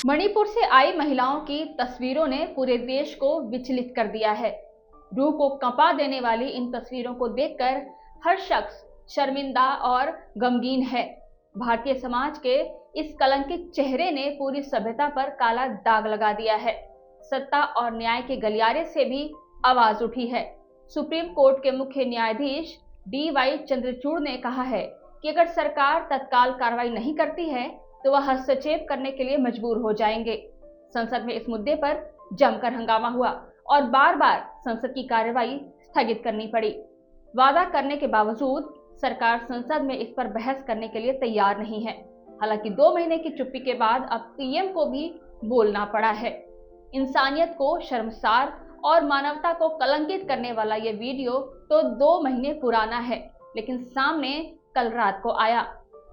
मणिपुर से आई महिलाओं की तस्वीरों ने पूरे देश को विचलित कर दिया है। रूह को कंपा देने वाली इन तस्वीरों को देखकर हर शख्स शर्मिंदा और गमगीन है। भारतीय समाज के इस कलंकित चेहरे ने पूरी सभ्यता पर काला दाग लगा दिया है। सत्ता और न्याय के गलियारे से भी आवाज उठी है। सुप्रीम कोर्ट के मुख्य न्यायाधीश DY चंद्रचूड़ ने कहा है कि अगर सरकार तत्काल कार्रवाई नहीं करती है तो वह हस्तक्षेप करने के लिए मजबूर हो जाएंगे। संसद में इस मुद्दे पर जमकर हंगामा हुआ और बार बार संसद की कार्यवाही स्थगित करनी पड़ी। वादा करने के बावजूद सरकार संसद में इस पर बहस करने के लिए तैयार नहीं है। हालांकि 2 महीने की चुप्पी के बाद अब PM को भी बोलना पड़ा है। इंसानियत को शर्मसार और मानवता को कलंकित करने वाला ये वीडियो तो 2 महीने पुराना है, लेकिन सामने कल रात को आया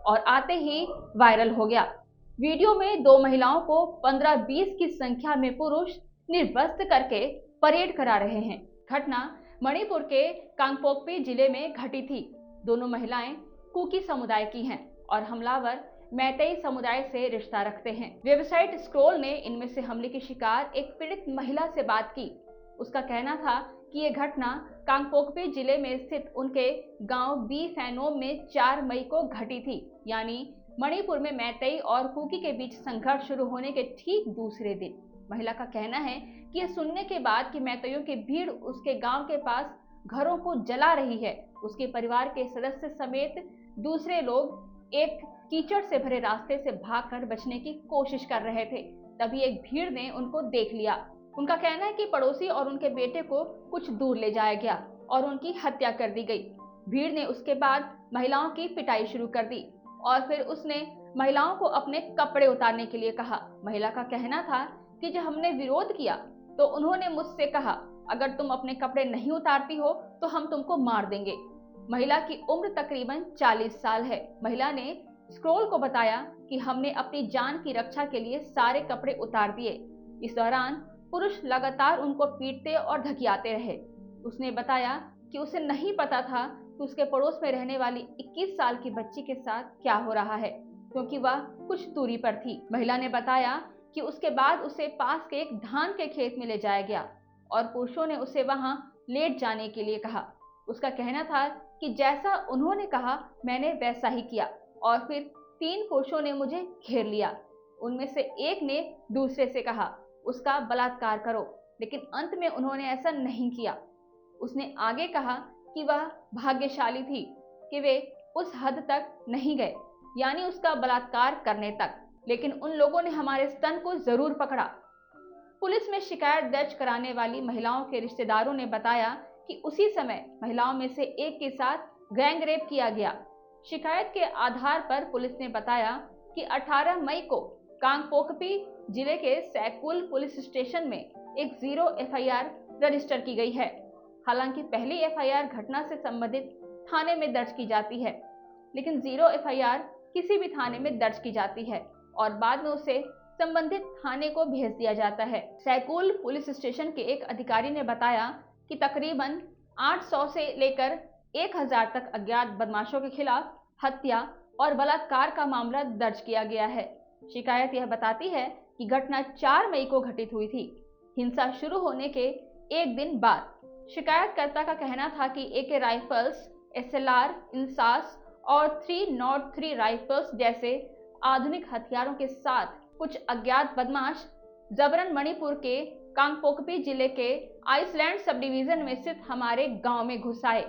और आते ही वायरल हो गया। वीडियो में 2 महिलाओं को 15-20 की संख्या में पुरुष निर्वस्त्र करके परेड करा रहे हैं। घटना मणिपुर के कांगपोकपी जिले में घटी थी। दोनों महिलाएं कुकी समुदाय की हैं और हमलावर मैतेई समुदाय से रिश्ता रखते हैं। वेबसाइट स्क्रॉल ने इनमें से हमले की शिकार एक पीड़ित महिला से बात की। उसका कहना था कि ये घटना कांगपोकपी जिले में स्थित उनके गांव बी फैनोम में 4 मई को घटी थी, यानी मणिपुर में मैतेई और कुकी के बीच संघर्ष शुरू होने के ठीक दूसरे दिन। महिला का कहना है कि यह सुनने के बाद कि मैतेइयों की भीड़ उसके गांव के पास घरों को जला रही है, उसके परिवार के सदस्य समेत दूसरे लोग एक कीचड़ से भरे रास्ते से भागकर बचने की कोशिश कर रहे थे। तभी एक भीड़ ने उनको देख लिया। उनका कहना है कि पड़ोसी और उनके बेटे को कुछ दूर ले जाया गया और उनकी हत्या कर दी गई। भीड़ ने उसके बाद महिलाओं की पिटाई शुरू कर दी और फिर उसने महिलाओं को अपने कपड़े उतारने के लिए कहा। महिला का कहना था कि जब हमने विरोध किया तो उन्होंने मुझसे कहा, अगर तुम अपने कपड़े नहीं उतारती हो तो हम तुमको मार देंगे। महिला की उम्र तकरीबन 40 साल है। महिला ने स्क्रॉल को बताया कि हमने अपनी जान की रक्षा के लिए सारे कपड़े उतार दिए। इस दौरान पुरुष लगातार उनको पीटते और धकियाते रहे। उसने बताया कि उसे नहीं पता था कि उसके पड़ोस में रहने वाली 21 साल की बच्ची के साथ क्या हो रहा है, क्योंकि वह कुछ दूरी पर थी। महिला ने बताया कि उसके बाद उसे पास के एक धान के खेत में ले जाया गया और पुरुषों ने उसे वहां लेट जाने के लिए कहा। उसका कहना था कि जैसा उन्होंने कहा मैंने वैसा ही किया और फिर 3 पुरुषों ने मुझे घेर लिया। उनमें से एक ने दूसरे से कहा उसका बलात्कार करो, लेकिन अंत में उन्होंने ऐसा नहीं किया। उसने आगे कहा कि वह भाग्यशाली थी कि वे उस हद तक नहीं गए, यानी उसका बलात्कार करने तक, लेकिन उन लोगों ने हमारे स्तन को जरूर पकड़ा। पुलिस में शिकायत दर्ज कराने वाली महिलाओं के रिश्तेदारों ने बताया कि उसी समय महिलाओं में से एक के साथ गैंग रेप किया गया। शिकायत के आधार पर पुलिस ने बताया कि 18 मई को कांगपोकपी जिले के सैकुल पुलिस स्टेशन में एक 0 FIR रजिस्टर की गई है। हालांकि पहली FIR घटना से संबंधित थाने में दर्ज की जाती है, लेकिन 0 FIR किसी भी थाने में दर्ज की जाती है और बाद में उसे संबंधित थाने को भेज दिया जाता है। सैकुल पुलिस स्टेशन के एक अधिकारी ने बताया कि तकरीबन 800 से लेकर 1000 तक अज्ञात बदमाशों के खिलाफ हत्या और बलात्कार का मामला दर्ज किया गया है। शिकायत यह बताती है कि घटना 4 मई को घटित हुई थी, हिंसा शुरू होने के एक दिन बाद। शिकायतकर्ता का कहना था कि AK राइफल्स, SLR, इंसास और 303 राइफल्स जैसे आधुनिक हथियारों के साथ कुछ अज्ञात बदमाश जबरन मणिपुर के कांगपोकपी जिले के आइसलैंड सब डिवीजन में स्थित हमारे गांव में घुस आए।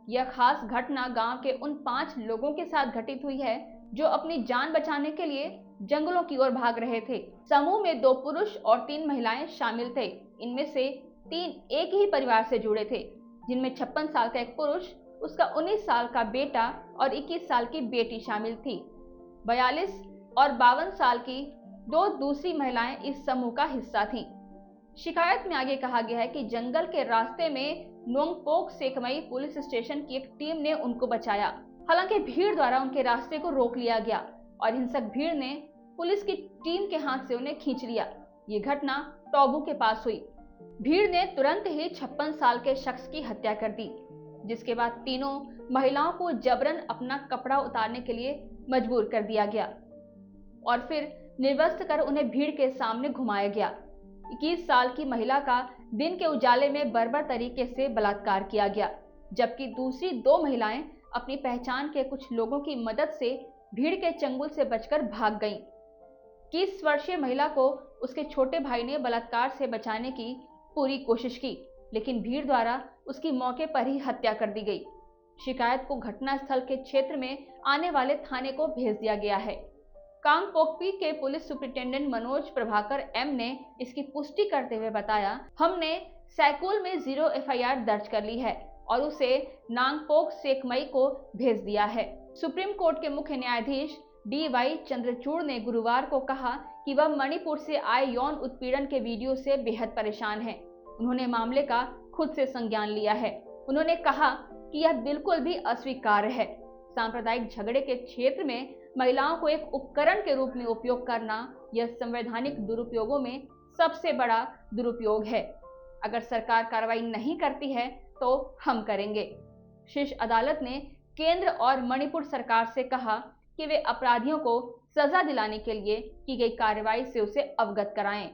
यह खास घटना गांव के उन 5 लोगों के साथ घटित हुई है जो अपनी जान बचाने के लिए जंगलों की ओर भाग रहे थे। समूह में 2 पुरुष और 3 महिलाएं शामिल थे। इनमें से 3 एक ही परिवार से जुड़े थे, जिनमें 56 साल का एक पुरुष, उसका 19 साल का बेटा और 21 साल की बेटी शामिल थी। 42 और 52 साल की 2 दूसरी महिलाएं इस समूह का हिस्सा थीं। शिकायत में आगे कहा गया है कि जंगल के रास्ते में नोंगपोक सेकमई पुलिस स्टेशन की एक टीम ने उनको बचाया। हालांकि भीड़ द्वारा उनके रास्ते को रोक लिया गया और हिंसक भीड़ ने पुलिस की टीम के हाथ से उन्हें खींच लिया। ये घटना टोबू के पास हुई। भीड़ ने तुरंत ही 56 साल के शख्स की हत्या कर दी, जिसके बाद तीनों महिलाओं को जबरन अपना कपड़ा उतारने के लिए मजबूर कर दिया गया और फिर निर्वस्त्र कर उन्हें भीड़ के सामने घुमाया गया। 21 साल की महिला का दिन के उजाले में बर्बर तरीके से बलात्कार किया गया, जबकि दूसरी 2 महिलाएं अपनी पहचान के कुछ लोगों की मदद से भीड़ के चंगुल से बचकर भाग गईं। 21 वर्षीय महिला को उसके छोटे भाई ने बलात्कार से बचाने की पूरी कोशिश की, लेकिन भीड़ द्वारा उसकी मौके पर ही हत्या कर दी गई। शिकायत को घटनास्थल के क्षेत्र में आने वाले थाने को भेज दिया गया है। कांगपोकपी के police superintendent Manoj Prabhakar M ने इसकी पुष्टि करते हुए बताया, हमने सैकुल में 0 FIR दर्ज कर ली है और उसे नांगपोक सेकमई को भेज दिया है। सुप्रीम कोर्ट के मुख्य न्यायाधीश DY चंद्रचूड़ ने गुरुवार को कहा कि वह मणिपुर से आए यौन उत्पीड़न के वीडियो से बेहद परेशान हैं। उन्होंने मामले का खुद से संज्ञान लिया है। उन्होंने कहा कि यह बिल्कुल भी अस्वीकार्य है। सांप्रदायिक झगड़े के क्षेत्र में महिलाओं को एक उपकरण के रूप में उपयोग करना यह संवैधानिक दुरुपयोगों में सबसे बड़ा दुरुपयोग है। अगर सरकार कार्रवाई नहीं करती है तो हम करेंगे। शीर्ष अदालत ने केंद्र और मणिपुर सरकार से कहा कि वे अपराधियों को सजा दिलाने के लिए की गई कार्रवाई से उसे अवगत कराएं।